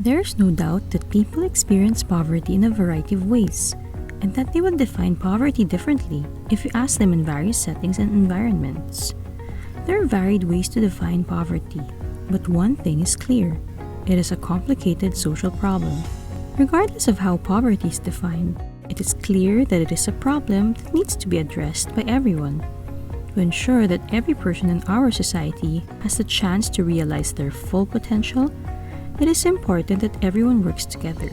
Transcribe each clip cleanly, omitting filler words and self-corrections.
There's no doubt that people experience poverty in a variety of ways, and that they would define poverty differently if you ask them in various settings and environments. There are varied ways to define poverty, but one thing is clear: it is a complicated social problem. Regardless of how poverty is defined, it is clear that it is a problem that needs to be addressed by everyone. To ensure that every person in our society has the chance to realize their full potential, it is important that everyone works together.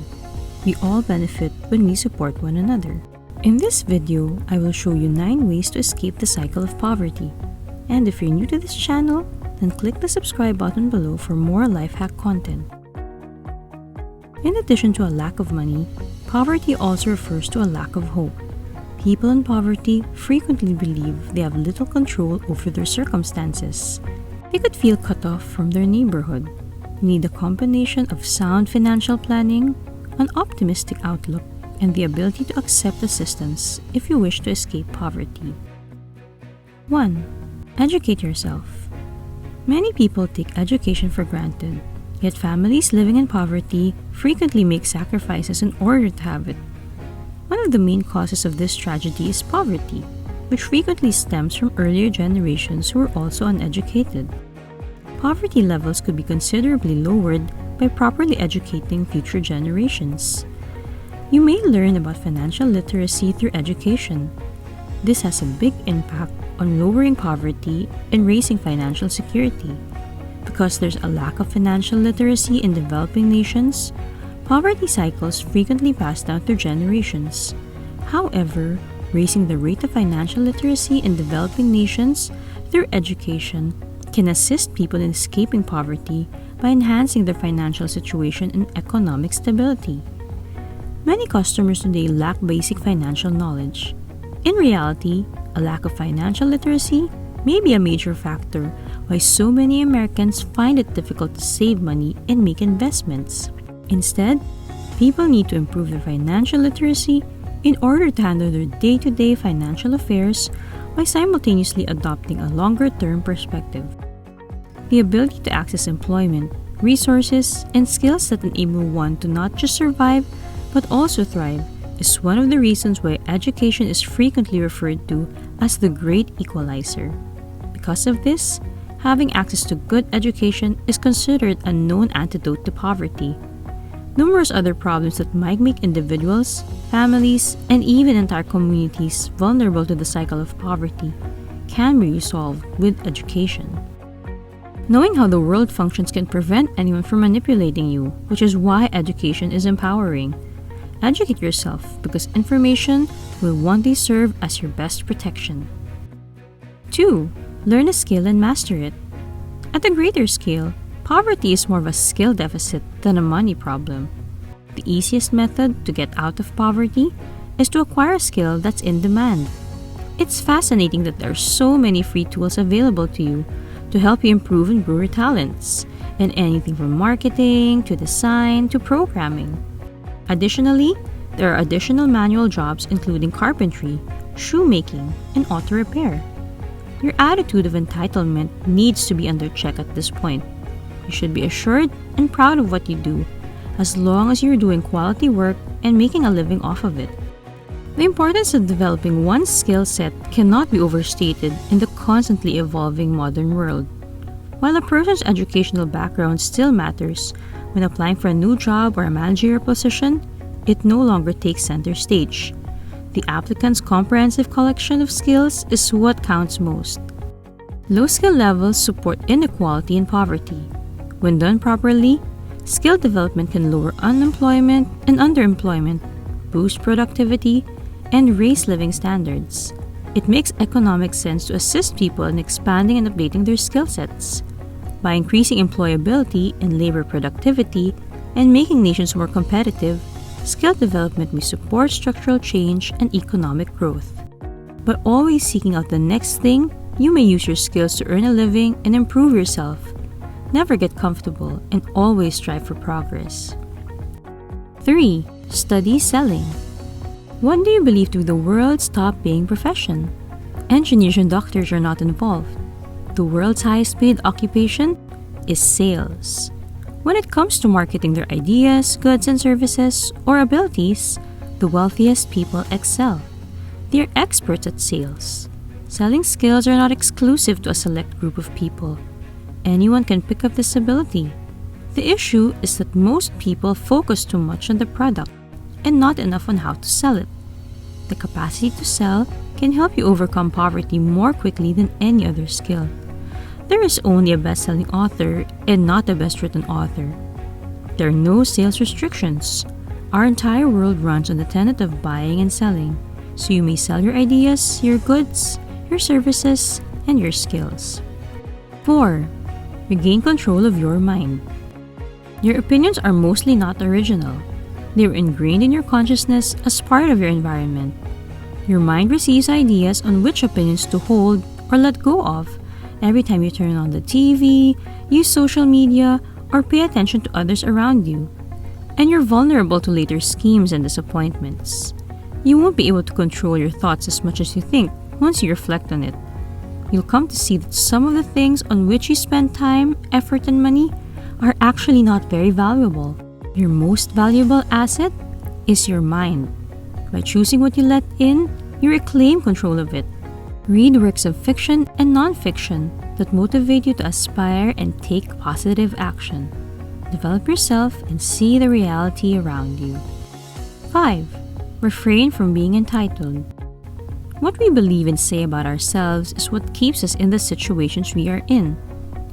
We all benefit when we support one another. In this video, I will show you 9 ways to escape the cycle of poverty. And if you're new to this channel, then click the subscribe button below for more life hack content. In addition to a lack of money, poverty also refers to a lack of hope. People in poverty frequently believe they have little control over their circumstances. They could feel cut off from their neighborhood. You need a combination of sound financial planning, an optimistic outlook, and the ability to accept assistance if you wish to escape poverty. 1. Educate yourself. Many people take education for granted, yet families living in poverty frequently make sacrifices in order to have it. One of the main causes of this tragedy is poverty, which frequently stems from earlier generations who were also uneducated. Poverty levels could be considerably lowered by properly educating future generations. You may learn about financial literacy through education. This has a big impact on lowering poverty and raising financial security. Because there's a lack of financial literacy in developing nations, poverty cycles frequently pass down through generations. However, raising the rate of financial literacy in developing nations through education can assist people in escaping poverty by enhancing their financial situation and economic stability. Many customers today lack basic financial knowledge. In reality, a lack of financial literacy may be a major factor why so many Americans find it difficult to save money and make investments. Instead, people need to improve their financial literacy in order to handle their day-to-day financial affairs by simultaneously adopting a longer-term perspective. The ability to access employment, resources, and skills that enable one to not just survive but also thrive is one of the reasons why education is frequently referred to as the great equalizer. Because of this, having access to good education is considered a known antidote to poverty. Numerous other problems that might make individuals, families, and even entire communities vulnerable to the cycle of poverty can be resolved with education. Knowing how the world functions can prevent anyone from manipulating you, which is why education is empowering. Educate yourself because information will one day serve as your best protection. 2. Learn a skill and master it. At a greater scale, poverty is more of a skill deficit than a money problem. The easiest method to get out of poverty is to acquire a skill that's in demand. It's fascinating that there are so many free tools available to you to help you improve and grow your talents, in anything from marketing to design to programming. Additionally, there are additional manual jobs including carpentry, shoemaking, and auto repair. Your attitude of entitlement needs to be under check at this point. You should be assured and proud of what you do, as long as you're doing quality work and making a living off of it. The importance of developing one's skill set cannot be overstated in the constantly evolving modern world. While a person's educational background still matters when applying for a new job or a managerial position, it no longer takes center stage. The applicant's comprehensive collection of skills is what counts most. Low skill levels support inequality and poverty. When done properly, skill development can lower unemployment and underemployment, boost productivity, and raise living standards. It makes economic sense to assist people in expanding and updating their skill sets. By increasing employability and labor productivity and making nations more competitive, skill development may support structural change and economic growth. By always seeking out the next thing, you may use your skills to earn a living and improve yourself. Never get comfortable and always strive for progress. 3. Study selling. What do you believe to be the world's top-paying profession? Engineers and doctors are not involved. The world's highest-paid occupation is sales. When it comes to marketing their ideas, goods, and services, or abilities, the wealthiest people excel. They are experts at sales. Selling skills are not exclusive to a select group of people. Anyone can pick up this ability. The issue is that most people focus too much on the product and not enough on how to sell it. The capacity to sell can help you overcome poverty more quickly than any other skill. There is only a best-selling author and not a best-written author. There are no sales restrictions. Our entire world runs on the tenet of buying and selling, so you may sell your ideas, your goods, your services, and your skills. 4. Regain control of your mind. Your opinions are mostly not original. They are ingrained in your consciousness as part of your environment. Your mind receives ideas on which opinions to hold or let go of every time you turn on the TV, use social media, or pay attention to others around you. And you're vulnerable to later schemes and disappointments. You won't be able to control your thoughts as much as you think once you reflect on it. You'll come to see that some of the things on which you spend time, effort, and money are actually not very valuable. Your most valuable asset is your mind. By choosing what you let in, you reclaim control of it. Read works of fiction and non-fiction that motivate you to aspire and take positive action. Develop yourself and see the reality around you. 5. Refrain from being entitled. What we believe and say about ourselves is what keeps us in the situations we are in.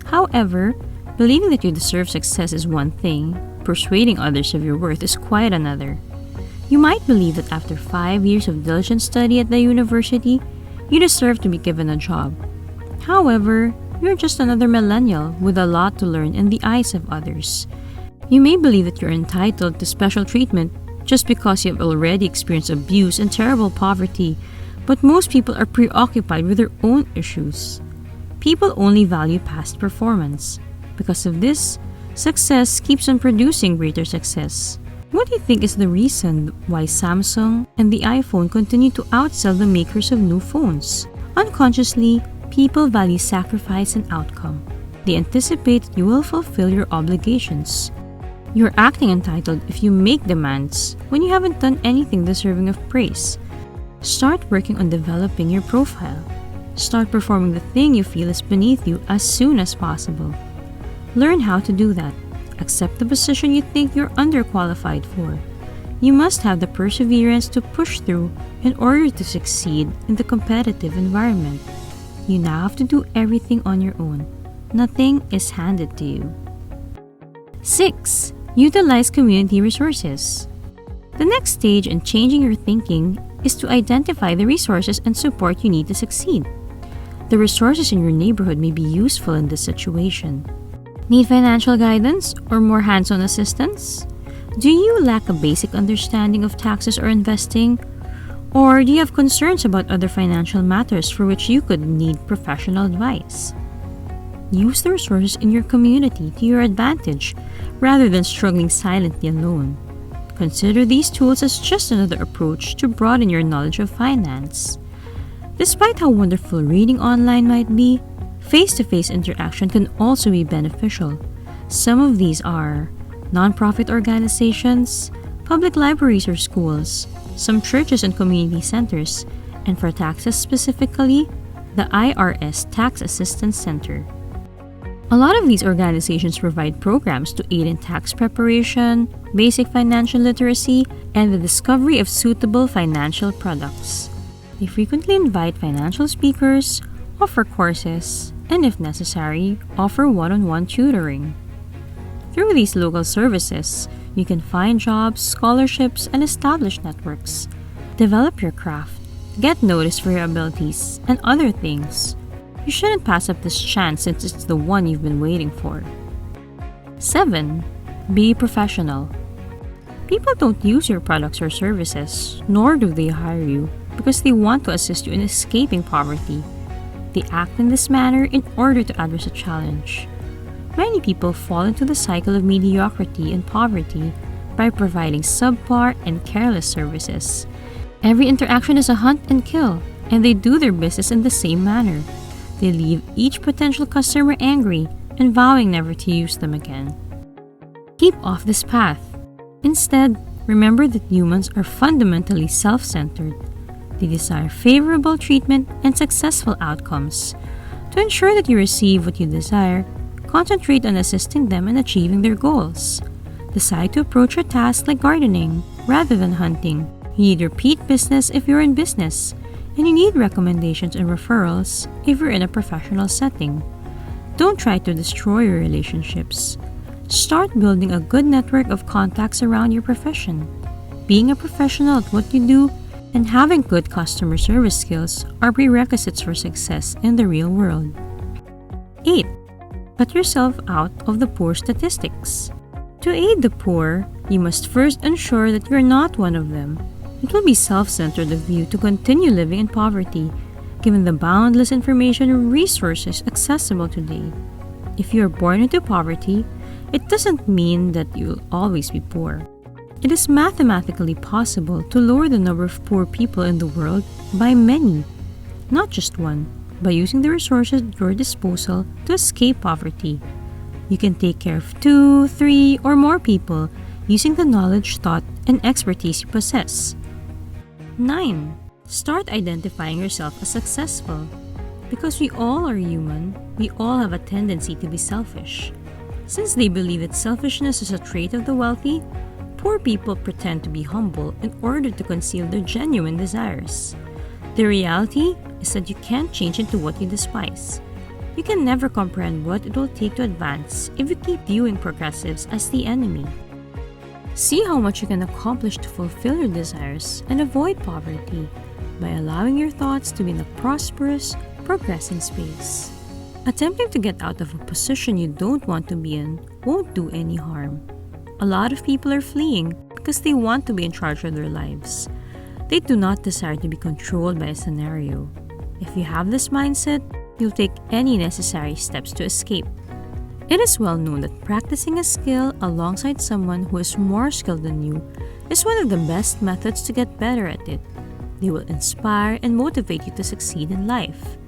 However, believing that you deserve success is one thing, persuading others of your worth is quite another. You might believe that after 5 years of diligent study at the university, you deserve to be given a job. However, you're just another millennial with a lot to learn in the eyes of others. You may believe that you're entitled to special treatment just because you have already experienced abuse and terrible poverty, but most people are preoccupied with their own issues. People only value past performance. Because of this, success keeps on producing greater success. What do you think is the reason why Samsung and the iPhone continue to outsell the makers of new phones? Unconsciously, people value sacrifice and outcome. They anticipate that you will fulfill your obligations. You're acting entitled if you make demands when you haven't done anything deserving of praise. Start working on developing your profile. Start performing the thing you feel is beneath you as soon as possible. Learn how to do that. Accept the position you think you're underqualified for. You must have the perseverance to push through in order to succeed in the competitive environment. You now have to do everything on your own. Nothing is handed to you. 6. Utilize community resources. The next stage in changing your thinking is to identify the resources and support you need to succeed. The resources in your neighborhood may be useful in this situation. Need financial guidance or more hands-on assistance? Do you lack a basic understanding of taxes or investing? Or do you have concerns about other financial matters for which you could need professional advice? Use the resources in your community to your advantage rather than struggling silently alone. Consider these tools as just another approach to broaden your knowledge of finance. Despite how wonderful reading online might be, face-to-face interaction can also be beneficial. Some of these are nonprofit organizations, public libraries or schools, some churches and community centers, and for taxes specifically, the IRS Tax Assistance Center. A lot of these organizations provide programs to aid in tax preparation, basic financial literacy, and the discovery of suitable financial products. They frequently invite financial speakers, offer courses, and if necessary, offer one-on-one tutoring. Through these local services, you can find jobs, scholarships, and establish networks. Develop your craft, get noticed for your abilities, and other things. You shouldn't pass up this chance since it's the one you've been waiting for. 7. Be professional. People don't use your products or services, nor do they hire you, because they want to assist you in escaping poverty. They act in this manner in order to address a challenge. Many people fall into the cycle of mediocrity and poverty by providing subpar and careless services. Every interaction is a hunt and kill, and they do their business in the same manner. They leave each potential customer angry and vowing never to use them again. Keep off this path. Instead, remember that humans are fundamentally self-centered. They desire favorable treatment and successful outcomes. To ensure that you receive what you desire, concentrate on assisting them in achieving their goals. Decide to approach your task like gardening rather than hunting. You need repeat business if you're in business, and you need recommendations and referrals if you're in a professional setting. Don't try to destroy your relationships. Start building a good network of contacts around your profession. Being a professional at what you do and having good customer service skills are prerequisites for success in the real world. 8. Cut yourself out of the poor statistics. To aid the poor, you must first ensure that you're not one of them. It will be self-centered of you to continue living in poverty, given the boundless information and resources accessible today. If you are born into poverty, it doesn't mean that you'll always be poor. It is mathematically possible to lower the number of poor people in the world by many, not just one, by using the resources at your disposal to escape poverty. You can take care of 2, 3, or more people using the knowledge, thought, and expertise you possess. 9. Start identifying yourself as successful. Because we all are human, we all have a tendency to be selfish. Since they believe that selfishness is a trait of the wealthy, poor people pretend to be humble in order to conceal their genuine desires. The reality is that you can't change into what you despise. You can never comprehend what it will take to advance if you keep viewing progressives as the enemy. See how much you can accomplish to fulfill your desires and avoid poverty by allowing your thoughts to be in a prosperous, progressing space. Attempting to get out of a position you don't want to be in won't do any harm. A lot of people are fleeing because they want to be in charge of their lives. They do not desire to be controlled by a scenario. If you have this mindset, you'll take any necessary steps to escape. It is well known that practicing a skill alongside someone who is more skilled than you is one of the best methods to get better at it. They will inspire and motivate you to succeed in life.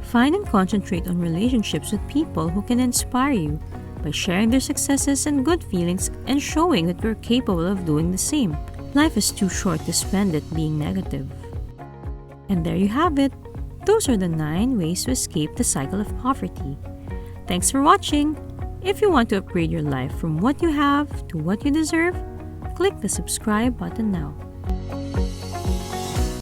Find and concentrate on relationships with people who can inspire you by sharing their successes and good feelings and showing that you're capable of doing the same. Life is too short to spend it being negative. And there you have it. Those are the 9 ways to escape the cycle of poverty. Thanks for watching. If you want to upgrade your life from what you have to what you deserve, click the subscribe button now.